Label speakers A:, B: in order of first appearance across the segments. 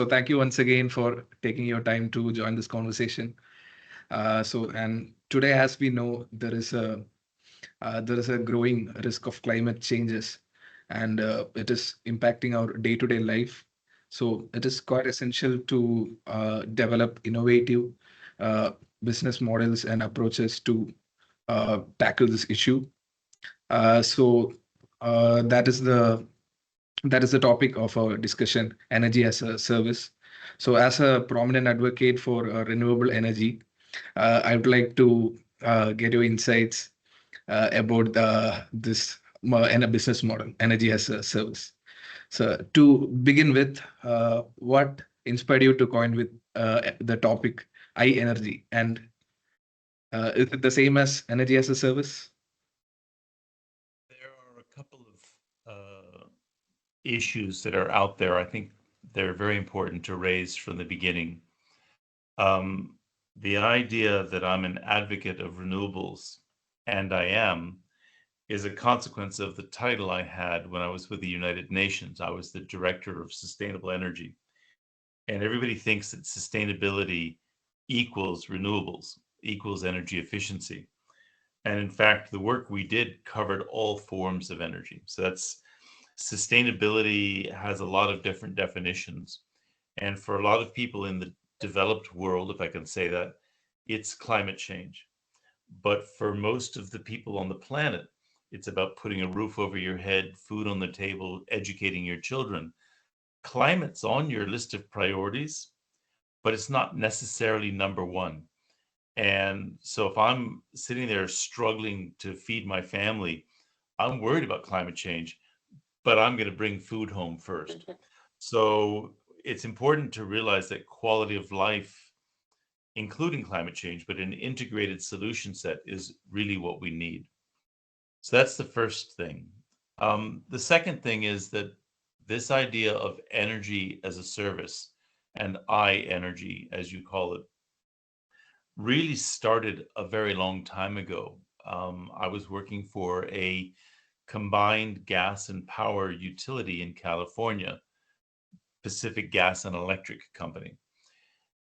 A: So thank you once again for taking your time to join this conversation. And today, as we know, there is a growing risk of climate changes, and it is impacting our day-to-day life. So it is quite essential to develop innovative uh, business models and approaches to tackle this issue. So that is the topic of our discussion: energy as a service. So, as a prominent advocate for renewable energy, I would like to get your insights about in a business model, energy as a service. So, to begin with, what inspired you to coin with the topic I energy, and is it the same as energy as a service?
B: There are a couple of issues that are out there. I think they're very important to raise from the beginning. Um, the idea that I'm an advocate of renewables, and I am, is a consequence of the title I had when I was with the United Nations. I was the Director of Sustainable Energy. And everybody thinks that sustainability equals renewables, equals energy efficiency. And in fact, the work we did covered all forms of energy. So that's sustainability has a lot of different definitions. And for a lot of people in the developed world, if I can say that, it's climate change. But for most of the people on the planet, it's about putting a roof over your head, food on the table, educating your children. Climate's on your list of priorities, but it's not necessarily number one. And so if I'm sitting there struggling to feed my family, I'm worried about climate change, but I'm going to bring food home first. So it's important to realize that quality of life, including climate change, but an integrated solution set is really what we need. So that's the first thing. The second thing is that this idea of energy as a service and I energy, as you call it, really started a very long time ago. I was working for a combined gas and power utility in California, Pacific Gas and Electric Company.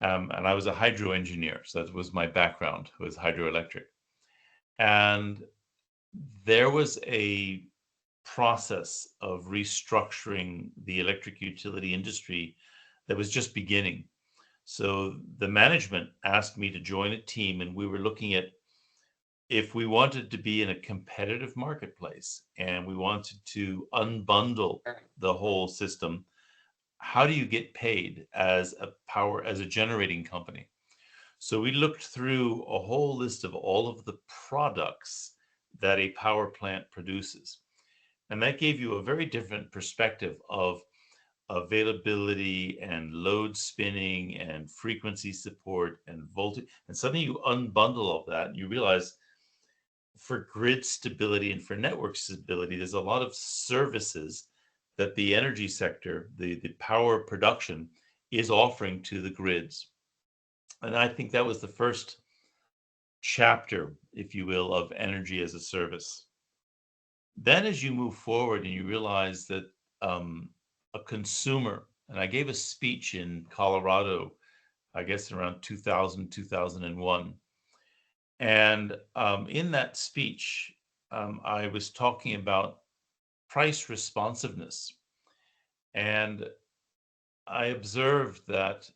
B: And I was a hydro engineer, so that was my background, was hydroelectric. And there was a process of restructuring the electric utility industry that was just beginning. So the management asked me to join a team, and we were looking at if we wanted to be in a competitive marketplace and we wanted to unbundle the whole system, how do you get paid as a generating company? So we looked through a whole list of all of the products that a power plant produces. And that gave you a very different perspective of availability and load spinning and frequency support and voltage. And suddenly you unbundle all that and you realize for grid stability and for network stability, there's a lot of services that the energy sector, the power production, is offering to the grids. And I think that was the first chapter, if you will, of energy as a service. Then, as you move forward and you realize that a consumer, and I gave a speech in Colorado, I guess around 2000, 2001. And in that speech, I was talking about price responsiveness. And I observed that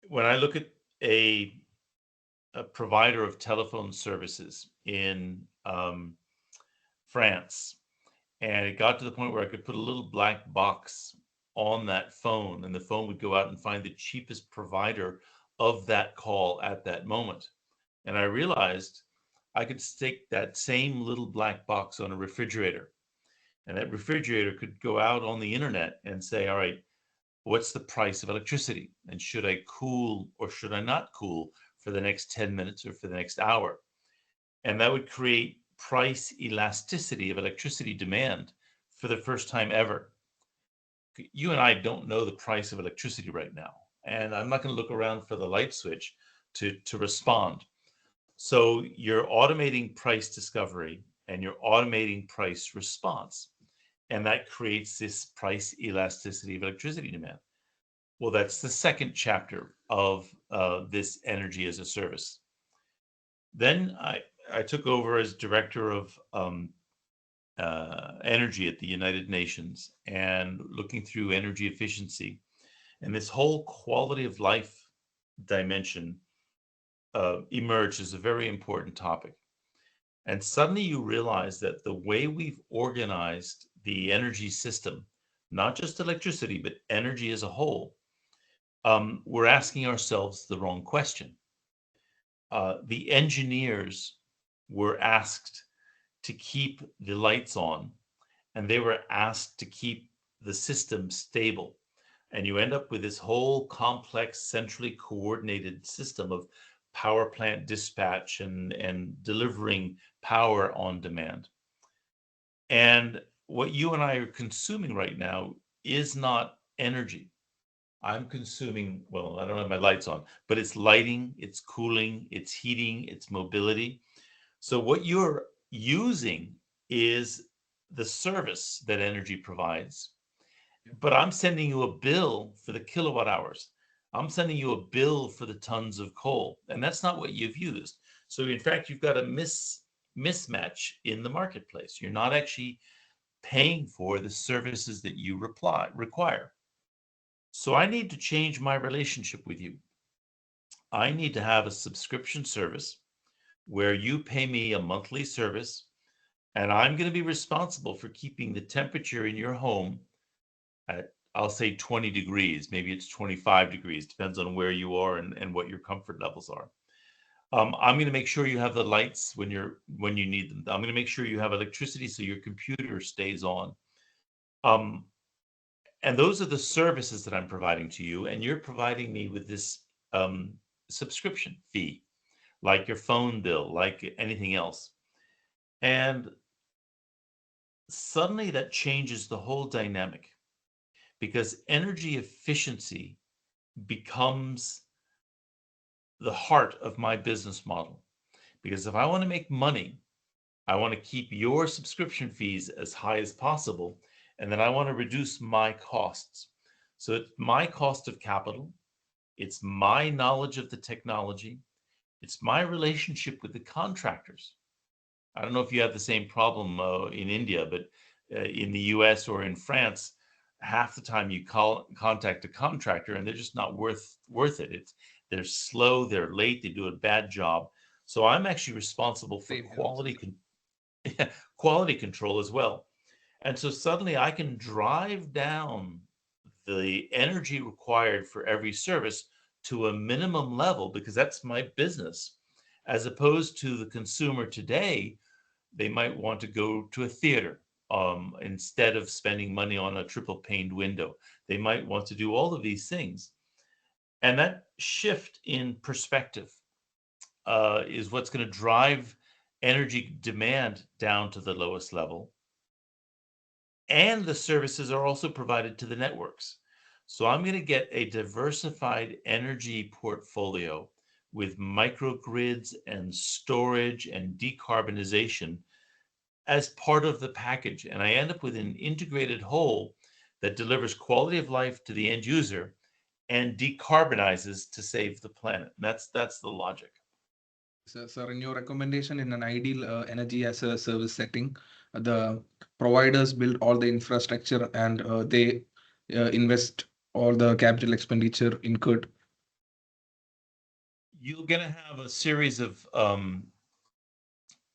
B: when I look at a provider of telephone services in France, and it got to the point where I could put a little black box on that phone, and the phone would go out and find the cheapest provider of that call at that moment. And I realized I could stick that same little black box on a refrigerator, and that refrigerator could go out on the internet and say, all right, what's the price of electricity? And should I cool or should I not cool for the next 10 minutes or for the next hour? And that would create price elasticity of electricity demand for the first time ever. You and I don't know the price of electricity right now. And I'm not going to look around for the light switch to respond. So you're automating price discovery and you're automating price response. and that creates this price elasticity of electricity demand. Well, that's the second chapter of this energy as a service. Then I took over as director of energy at the United Nations and looking through energy efficiency. And this whole quality of life dimension emerged as a very important topic. And suddenly you realize that the way we've organized the energy system, not just electricity, but energy as a whole, we're asking ourselves the wrong question. The engineers were asked to keep the lights on, and they were asked to keep the system stable. And you end up with this whole complex, centrally coordinated system of power plant dispatch and delivering power on demand. And what you and I are consuming right now is not energy. I'm consuming, well, I don't have my lights on, but it's lighting, it's cooling, it's heating, it's mobility. So what you're using is the service that energy provides, but I'm sending you a bill for the kilowatt hours. I'm sending you a bill for the tons of coal, and that's not what you've used. So in fact, you've got a mismatch in the marketplace. You're not actually paying for the services that you require. So I need to change my relationship with you. I need to have a subscription service where you pay me a monthly service, and I'm going to be responsible for keeping the temperature in your home at, I'll say 20 degrees, maybe it's 25 degrees, depends on where you are and what your comfort levels are. I'm going to make sure you have the lights when you need them. I'm going to make sure you have electricity so your computer stays on. Um, and those are the services that I'm providing to you, and you're providing me with this subscription fee, like your phone bill, like anything else. And suddenly that changes the whole dynamic because energy efficiency becomes the heart of my business model. Because if I want to make money, I want to keep your subscription fees as high as possible, and then I want to reduce my costs. So it's my cost of capital, it's my knowledge of the technology, it's my relationship with the contractors. I don't know if you have the same problem in India, but in the US or in France, half the time you contact a contractor and they're just not worth it. They're slow, they're late, they do a bad job. So I'm actually responsible for
A: Same here also, sir.
B: quality control as well. And so suddenly I can drive down the energy required for every service to a minimum level because that's my business, as opposed to the consumer today. They might want to go to a theater instead of spending money on a triple paned window. They might want to do all of these things. And that shift in perspective is what's going to drive energy demand down to the lowest level. And the services are also provided to the networks. So I'm going to get a diversified energy portfolio with microgrids and storage and decarbonization as part of the package. And I end up with an integrated whole that delivers quality of life to the end user and decarbonizes to save the planet. And that's the logic.
A: So, sir, in your recommendation, in an ideal energy as a service setting, the providers build all the infrastructure and they invest all the capital expenditure incurred,
B: You're going to have a series of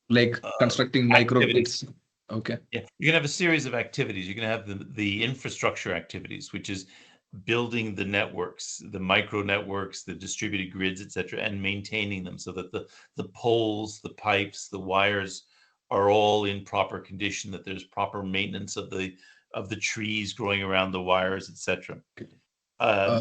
A: like constructing
B: activities.
A: microgrids. Okay.
B: Yeah, you're gonna have a series of activities. You're gonna have the infrastructure activities, which is building the networks, the micro networks, the distributed grids, et cetera, and maintaining them so that the poles, the pipes, the wires are all in proper condition, that there's proper maintenance of the trees growing around the wires, et cetera.
A: Okay.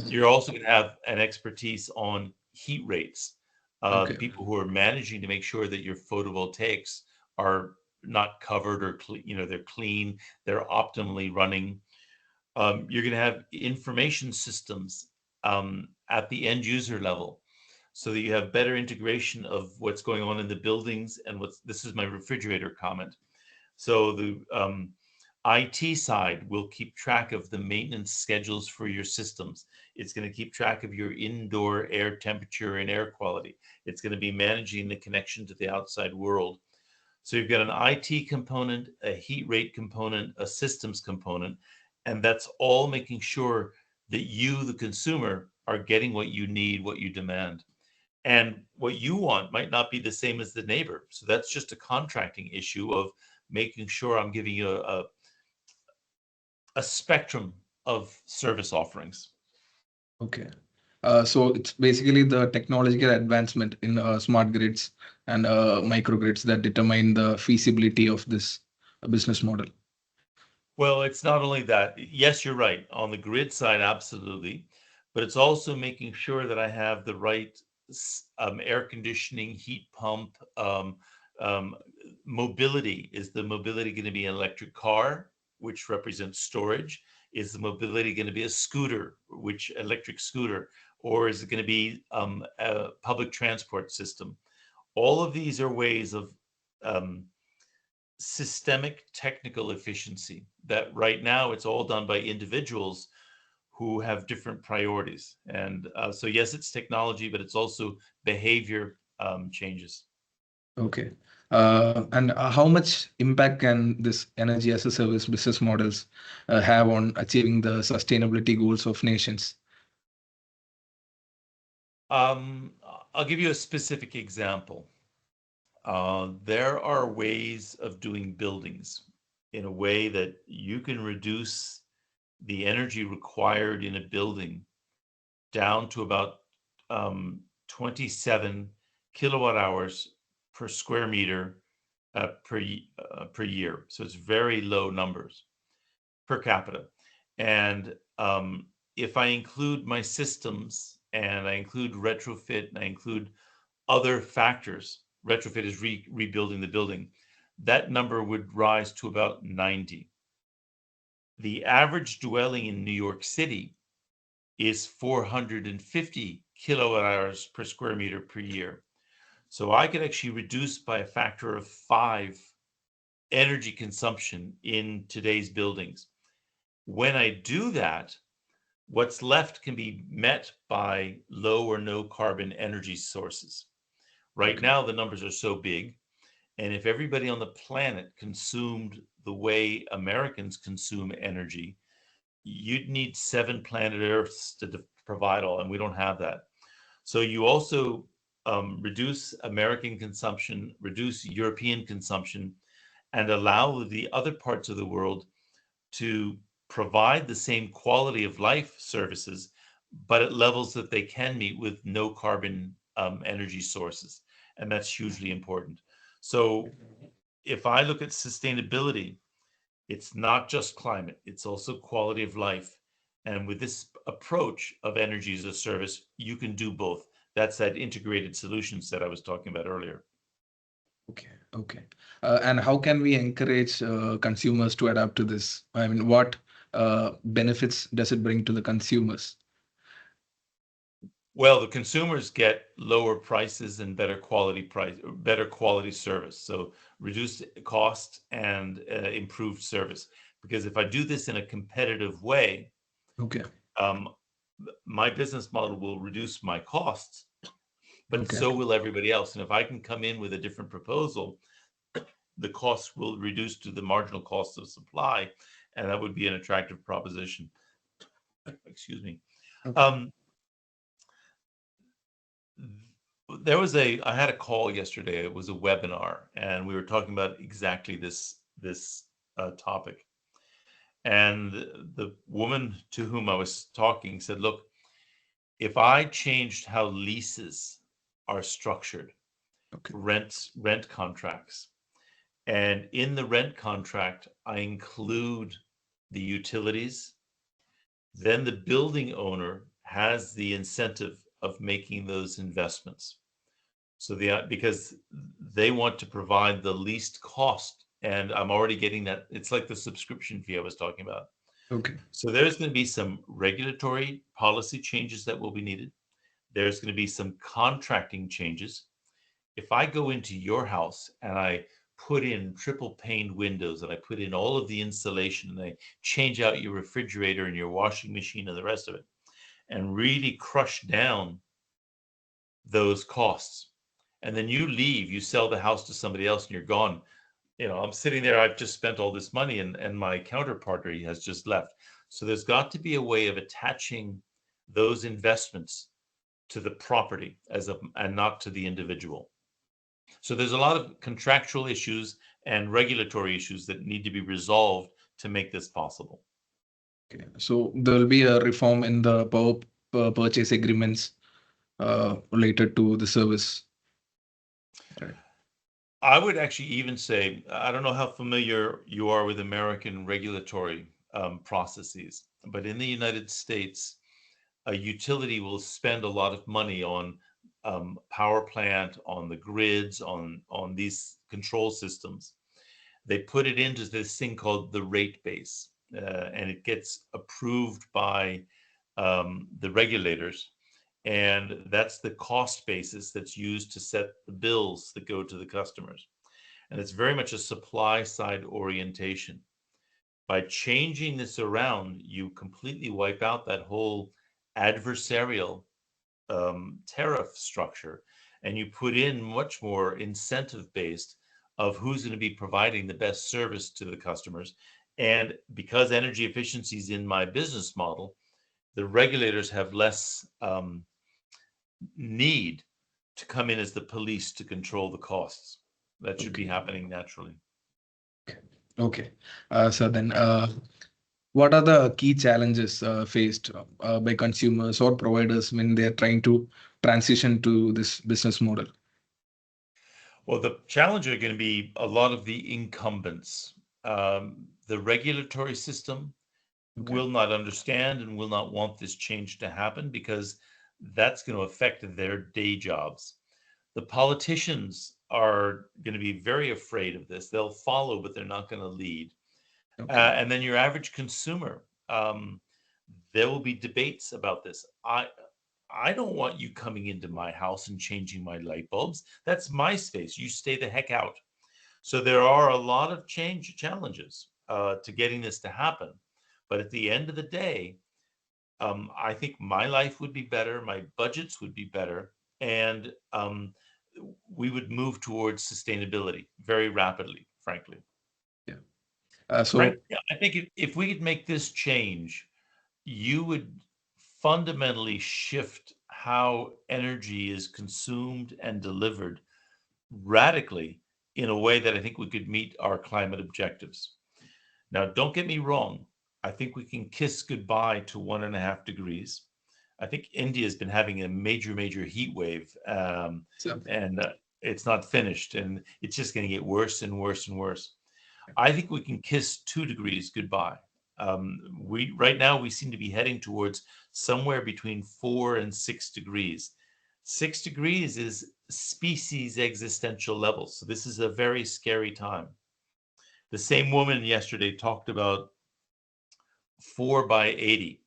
B: You're also going to have an expertise on heat rates,
A: Okay.
B: people who are managing to make sure that your photovoltaics are not covered or they're clean, they're optimally running. You're going to have information systems at the end user level, so that you have better integration of what's going on in the buildings and this is my refrigerator comment. So IT side will keep track of the maintenance schedules for your systems. It's going to keep track of your indoor air temperature and air quality. It's going to be managing the connection to the outside world. So you've got an IT component, a heat rate component, a systems component, and that's all making sure that you, the consumer, are getting what you need, what you demand. And what you want might not be the same as the neighbor. So that's just a contracting issue of making sure I'm giving you a spectrum of service offerings.
A: Okay. So it's basically the technological advancement in smart grids and microgrids that determine the feasibility of this business model.
B: Well, it's not only that. Yes, you're right. On the grid side, absolutely. But it's also making sure that I have the right air conditioning, heat pump, um, mobility. Is the mobility going to be an electric car, which represents storage? Is the mobility going to be a scooter, which electric scooter? Or is it going to be a public transport system? All of these are ways of um, systemic technical efficiency that right now it's all done by individuals who have different priorities. And so, yes, it's technology, but it's also behavior changes.
A: Okay. And how much impact can this energy as a service business models have on achieving the sustainability goals of nations?
B: Um, I'll give you a specific example. There are ways of doing buildings in a way that you can reduce the energy required in a building down to about 27 kilowatt hours per square meter per year. So it's very low numbers per capita. And if I include my systems and I include retrofit and I include other factors, retrofit is rebuilding the building, that number would rise to about 90. The average dwelling in New York City is 450 kilowatt hours per square meter per year. So I could actually reduce by a factor of 5 energy consumption in today's buildings. When I do that, what's left can be met by low or no carbon energy sources. Right
A: Okay.
B: now, the numbers are so big. And if everybody on the planet consumed the way Americans consume energy, you'd need 7 planet Earths to provide all, and we don't have that. So you also reduce American consumption, reduce European consumption, and allow the other parts of the world to provide the same quality of life services, but at levels that they can meet with no carbon energy sources. And that's hugely important. So if I look at sustainability, it's not just climate, it's also quality of life. And with this approach of energy as a service, you can do both. That's that integrated solutions that I was talking about earlier.
A: Okay. Okay. And how can we encourage consumers to adapt to this? I mean, what benefits does it bring to the consumers?
B: Well, the consumers get lower prices and better quality service. So reduced cost and improved service. Because if I do this in a competitive way,
A: Okay.
B: um, my business model will reduce my costs, but
A: Okay.
B: so will everybody else. And if I can come in with a different proposal, the cost will reduce to the marginal cost of supply, and that would be an attractive proposition. Excuse me.
A: Okay.
B: Um, I had a call yesterday. It was a webinar, and we were talking about exactly this topic. And the woman to whom I was talking said, "Look, if I changed how leases are structured,
A: Okay.
B: rent contracts, and in the rent contract, I include the utilities, then the building owner has the incentive of making those investments. So because they want to provide the least cost, and I'm already getting that. It's like the subscription fee I was talking about.
A: Okay.
B: So there's going to be some regulatory policy changes that will be needed. There's going to be some contracting changes. If I go into your house and I put in triple paned windows and I put in all of the insulation and I change out your refrigerator and your washing machine and the rest of it and really crush down those costs. And then you leave, you sell the house to somebody else and you're gone. I'm sitting there, I've just spent all this money and my counterparty has just left. So there's got to be a way of attaching those investments to the property and not to the individual. So there's a lot of contractual issues and regulatory issues that need to be resolved to make this possible.
A: Okay. So there will be a reform in the purchase agreements related to the service. Right.
B: I would actually even say, I don't know how familiar you are with American regulatory processes, but in the United States, a utility will spend a lot of money on power plant, on the grids, on these control systems. They put it into this thing called the rate base, and it gets approved by the regulators. And that's the cost basis that's used to set the bills that go to the customers. And it's very much a supply side orientation. By changing this around, you completely wipe out that whole adversarial tariff structure, and you put in much more incentive based of who's going to be providing the best service to the customers. And because energy efficiency is in my business model, the regulators have less need to come in as the police to control the costs. That should be
A: Okay.
B: happening naturally.
A: Okay. So then, what are the key challenges faced by consumers or providers when they are trying to transition to this business model?
B: Well, the challenge are going to be a lot of the incumbents. The regulatory system
A: Okay.
B: will not understand and will not want this change to happen because that's going to affect their day jobs. The politicians are going to be very afraid of this. They'll follow, but they're not going to lead.
A: Okay.
B: And then your average consumer, there will be debates about this. I don't want you coming into my house and changing my light bulbs. That's my space. You stay the heck out. So there are a lot of challenges to getting this to happen. But at the end of the day, I think my life would be better, my budgets would be better, and we would move towards sustainability very rapidly, frankly.
A: Yeah.
B: Frank,
A: So
B: yeah, I think if we could make this change, you would fundamentally shift how energy is consumed and delivered radically in a way that I think we could meet our climate objectives. Now, don't get me wrong. I think we can kiss goodbye to 1.5 degrees. I think India has been having a major heat wave,
A: so
B: and it's not finished, and it's just going to get worse and worse and worse. I think we can kiss 2 degrees goodbye. We right now we seem to be heading towards somewhere between 4 and 6 degrees. 6 degrees is species existential levels, so this is a very scary time. The same woman yesterday talked about 4 by 80.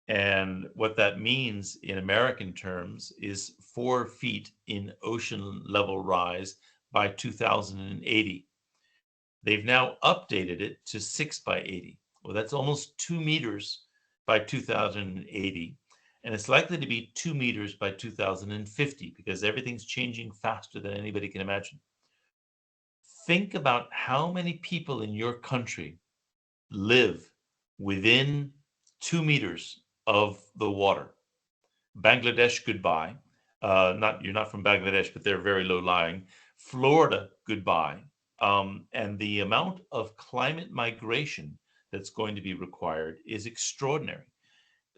B: And what that means in American terms is 4 feet in ocean level rise by 2080. They've now updated it to 6 by 80. Well, that's almost 2 meters by 2080. And it's likely to be 2 meters by 2050 because everything's changing faster than anybody can imagine. Think about how many people in your country live within 2 meters of the water. Bangladesh, goodbye. Not you're not from Bangladesh, but they're very low lying. Florida, goodbye. And the amount of climate migration that's going to be required is extraordinary.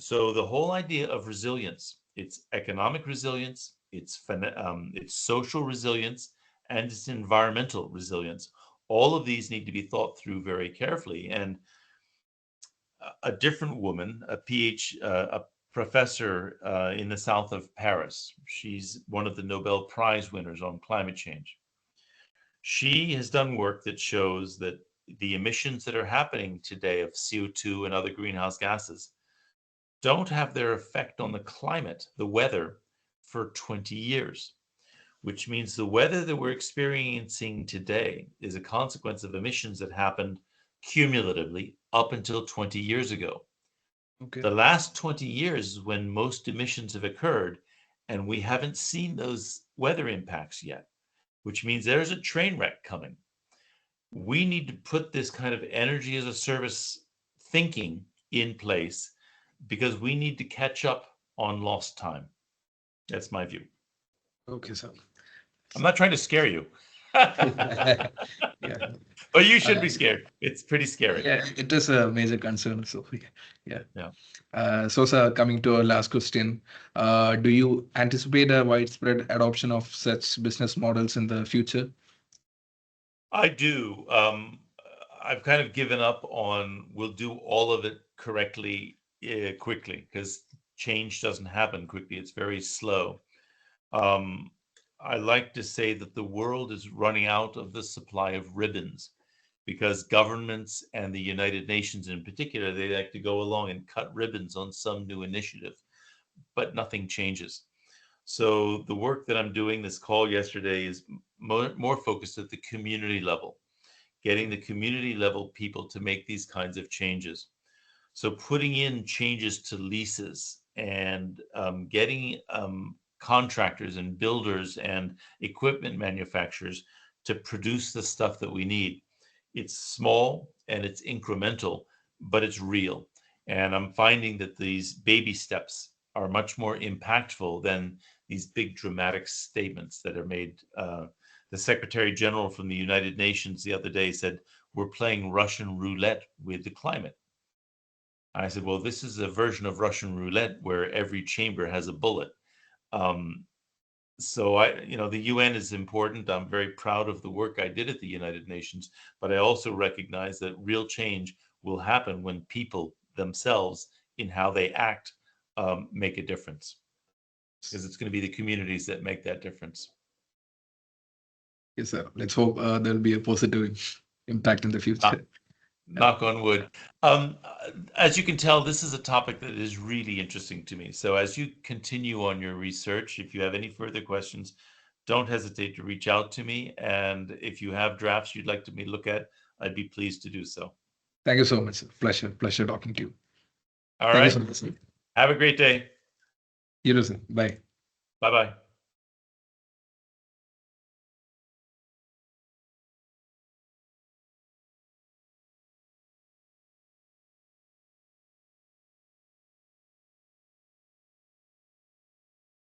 B: So the whole idea of resilience, it's economic resilience, it's social resilience, and it's environmental resilience. All of these need to be thought through very carefully. And a different woman, a professor in the south of Paris. She's one of the Nobel Prize winners on climate change. She has done work that shows that the emissions that are happening today of CO2 and other greenhouse gases don't have their effect on the climate, the weather, for 20 years. which means the weather that we're experiencing today is a consequence of emissions that happened cumulatively up until 20 years ago.
A: Okay.
B: The last 20 years is when most emissions have occurred, and we haven't seen those weather impacts yet, which means there's a train wreck coming. We need to put this kind of energy as a service thinking in place because we need to catch up on lost time. That's my view.
A: Okay, sir.
B: I'm not trying to scare you.
A: Yeah.
B: But you should
A: Uh,
B: be scared. It's pretty scary.
A: yeah, it is a major concern. So yeah.
B: Yeah.
A: So, sir, coming to our last question, do you anticipate a widespread adoption of such business models in the future?
B: I do. I've kind of given up on we'll do all of it correctly quickly because change doesn't happen quickly. It's very slow. Um, I like to say that the world is running out of the supply of ribbons because governments and the United Nations in particular, they like to go along and cut ribbons on some new initiative, but nothing changes. So the work that I'm doing, this call yesterday, is more focused at the community level, getting the community level people to make these kinds of changes. So putting in changes to leases and getting contractors and builders and equipment manufacturers to produce the stuff that we need. It's small and it's incremental, but it's real. And I'm finding that these baby steps are much more impactful than these big dramatic statements that are made. The Secretary General from the United Nations the other day said, "We're playing Russian roulette with the climate." I said, well, this is a version of Russian roulette where every chamber has a bullet. Um, the UN is important. I'm very proud of the work I did at the United Nations, but I also recognize that real change will happen when people themselves, in how they act, make a difference. Because it's going to be the communities that make that difference.
A: Yes, sir. Let's hope there'll be a positive impact in the
B: Knock,
A: future. Yeah.
B: knock on wood. Um, as you can tell, this is a topic that is really interesting to me. So as you continue on your research, if you have any further questions, don't hesitate to reach out to me. And if you have drafts you'd like me to look at, I'd be pleased to do so.
A: Thank you so much, sir. Pleasure talking to you.
B: All
A: Thank you so
B: right.
A: much, sir.
B: Have a great day.
A: You too, sir. Bye.
B: Bye bye.